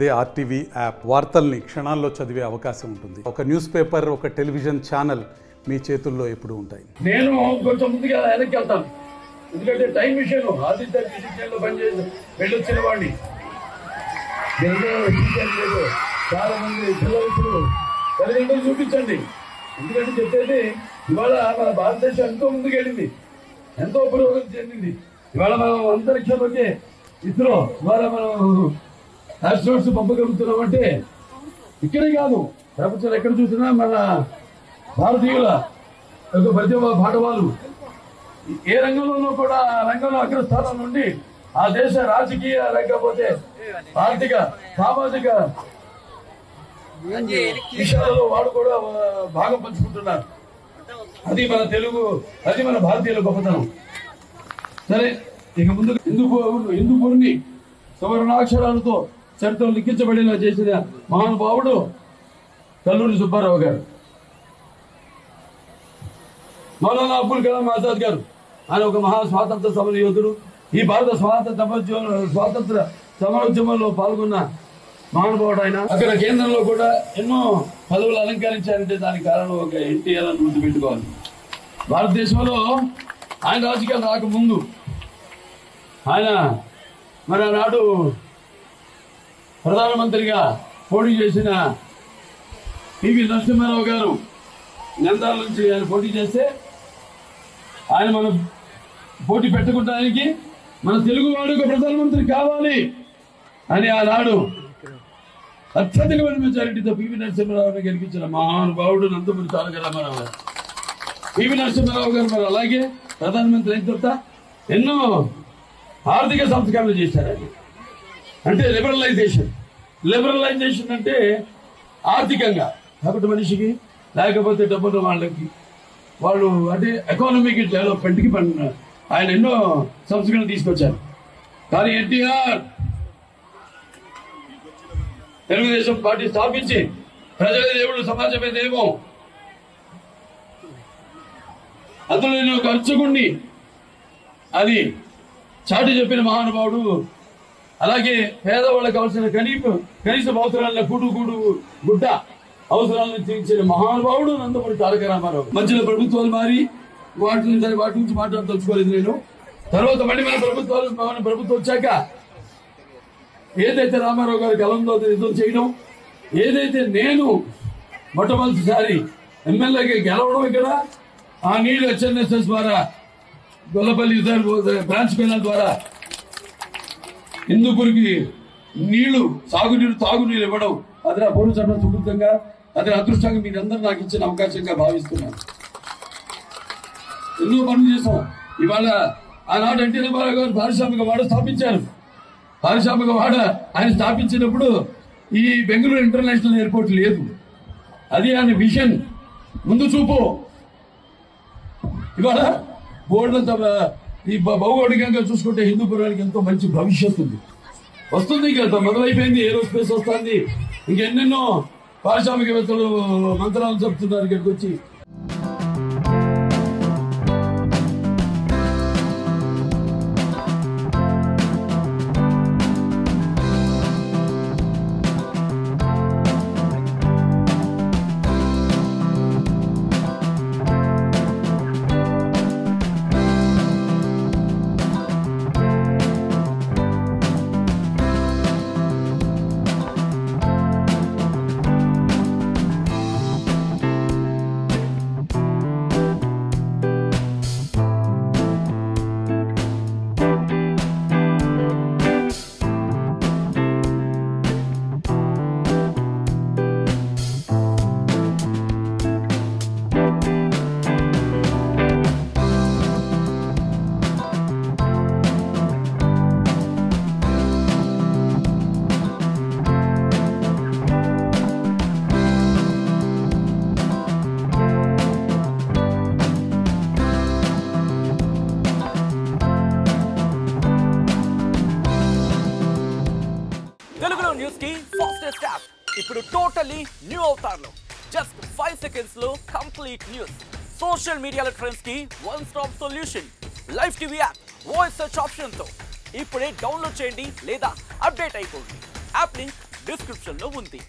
అదే RTV app వార్తల్ని క్షణాల్లో చదివే అవకాశం ఉంటుంది. ఒక న్యూస్ పేపర్, ఒక టెలివిజన్ ఛానల్ మీ చేతుల్లో ఎప్పుడూ ఉంటాయి. నేను కొంచెం ముందుగా వెనక్కి వెళ్తాను, ఎందుకంటే టైం విషయంలో ఆదిత్య విషయంలో పనిచేసి వెళ్ళొచ్చిన వాడిని చాలా మంది పిల్లలు ఇప్పుడు తల్లిదండ్రులు చూపించండి. ఎందుకంటే చెప్పేది ఇవాళ మన భారతదేశం ఎంతో ముందుకు వెళ్ళింది, ఎంతో పురోగతి చెందింది. ఇవాళ మనం అంతరిక్షంలోకి ఇస్రో ద్వారా మనం ఆస్ట్రోనాట్స్ పంపగలుగుతున్నాం అంటే ఇక్కడే కాదు, ప్రపంచంలో ఎక్కడ చూసినా మన భారతీయుల యొక్క ప్రతిభ పాఠవాలు ఏ రంగంలోనూ కూడా రంగంలో అగ్రస్థానం నుండి ఆ దేశ రాజకీయ లేకపోతే ఆర్థిక సామాజిక విషయాలలో వాడు కూడా భాగం పంచుకుంటున్నారు. అది మన తెలుగు, అది మన భారతీయుల గొప్పతనం. సరే, ఇక ముందు హిందూపూర్ని సువర్ణాక్షరాలతో చరిత్రలో లిఖించబడేలా చేసిన మహానుభావుడు కల్లూరి సుబ్బారావు గారు. మౌలానా అబుల్ కలాం ఆజాద్ గారు, ఆయన ఒక మహా స్వాతంత్ర సమర యోధుడు. ఈ భారత స్వాతంత్ర సమరోద్యమంలో పాల్గొన్న మహానుభావుడు ఆయన. అక్కడ కేంద్రంలో కూడా ఎన్నో పదవులు అలంకరించారంటే దానికి కారణం ఒక ఎన్టీఆర్ అని గుర్తుపెట్టుకోవాలి. భారతదేశంలో ఆయన రాజకీయాలు రాకముందు ఆయన మరి ఆనాడు ప్రధానమంత్రిగా పోటీ చేసిన పివి నరసింహారావు గారు నంద్యాల నుంచి ఆయన పోటీ చేస్తే ఆయన మనం పోటీ పెట్టుకోవడానికి మన తెలుగువాడు ఒక ప్రధానమంత్రి కావాలి అని ఆనాడు అత్యధికమైన మెజారిటీతో పివి నరసింహారావుని గెలిపించిన మహానుభావుడు నందమూరి తారక రామారావు గారు. పివి నరసింహారావు గారు మరి అలాగే ప్రధానమంత్రి అయిన తర్వాత ఎన్నో ఆర్థిక సంస్కరణలు చేశారు. అంటే లిబరలైజేషన్ అంటే ఆర్థికంగా, కాబట్టి మనిషికి లేకపోతే డబ్బున్న వాళ్ళకి వాళ్ళు అంటే ఎకానమిక్ డెవలప్మెంట్కి ఆయన ఎన్నో సంస్కరణలు తీసుకొచ్చారు. కానీ ఎన్టీఆర్ తెలుగుదేశం పార్టీ స్థాపించి ప్రజల దేవుడు సమాజమే దేవం, అందులో నేను ఒక అర్చకుణ్ణి అది చాటి చెప్పిన మహానుభావుడు. అలాగే పేదవాళ్ళకి కావాల్సిన కనీస అవసరాల గుడ్డ అవసరాలను తీర్చిన మహానుభావుడు నందమూరి తారక రామారావు. మధ్యలో ప్రభుత్వాలు మారి వాటి నుంచి మాట్లాడదలుచుకోలేదు నేను. తర్వాత మళ్ళీ మన ప్రభుత్వం వచ్చాక ఏదైతే రామారావు గారి కలంలో నిజం చేయడం, ఏదైతే నేను మొట్టమొదటిసారి ఎమ్మెల్యేగా గెలవడం, ఇక్కడ ఆ నీళ్ళు హెచ్ఎన్ఎస్ఎస్ ద్వారా గొల్లపల్లి బ్రాంచ్ కెనాల్ ద్వారా హిందూపూర్కి నీళ్లు తాగునీళ్ళు ఇవ్వడం, అది నా పూర్వ చట్టం సుకృతంగా, అది అదృష్టంగా మీరందరూ నాకు ఇచ్చిన అవకాశంగా భావిస్తున్నాను. ఎన్నో పనులు చేసాం. ఇవాళ ఆనాడు ఎన్టీ రామారావు గారు పారిశ్రామిక వాడ స్థాపించారు. పారిశ్రామిక వాడ ఆయన స్థాపించినప్పుడు ఈ బెంగళూరు ఇంటర్నేషనల్ ఎయిర్పోర్ట్ లేదు. అది ఆయన విజన్, ముందు చూపు. ఇవాళ బోర్డులంతా ఈ భౌగోళికంగా చూసుకుంటే హిందూపురానికి ఎంతో మంచి భవిష్యత్తు ఉంది. వస్తుంది, ఇంకా మొదలైపోయింది, ఏరోస్పేస్ వస్తుంది, ఇంకెన్నెన్నో పారిశ్రామికవేత్తలు మంత్రాలు చెప్తున్నారు ఇక్కడికి వచ్చి. ఇప్పుడు టోటలీ న్యూ అవతార్లో జస్ట్ 5 seconds లో కంప్లీట్ న్యూస్. సోషల్ మీడియాలో ట్రెండ్స్ కి one stop solution. Live TV app voice search option తో ఇప్పుడే డౌన్లోడ్ చేయండి లేదా అప్డేట్ అయిపోండి. యాప్ లింక్ డిస్క్రిప్షన్ లో ఉంది.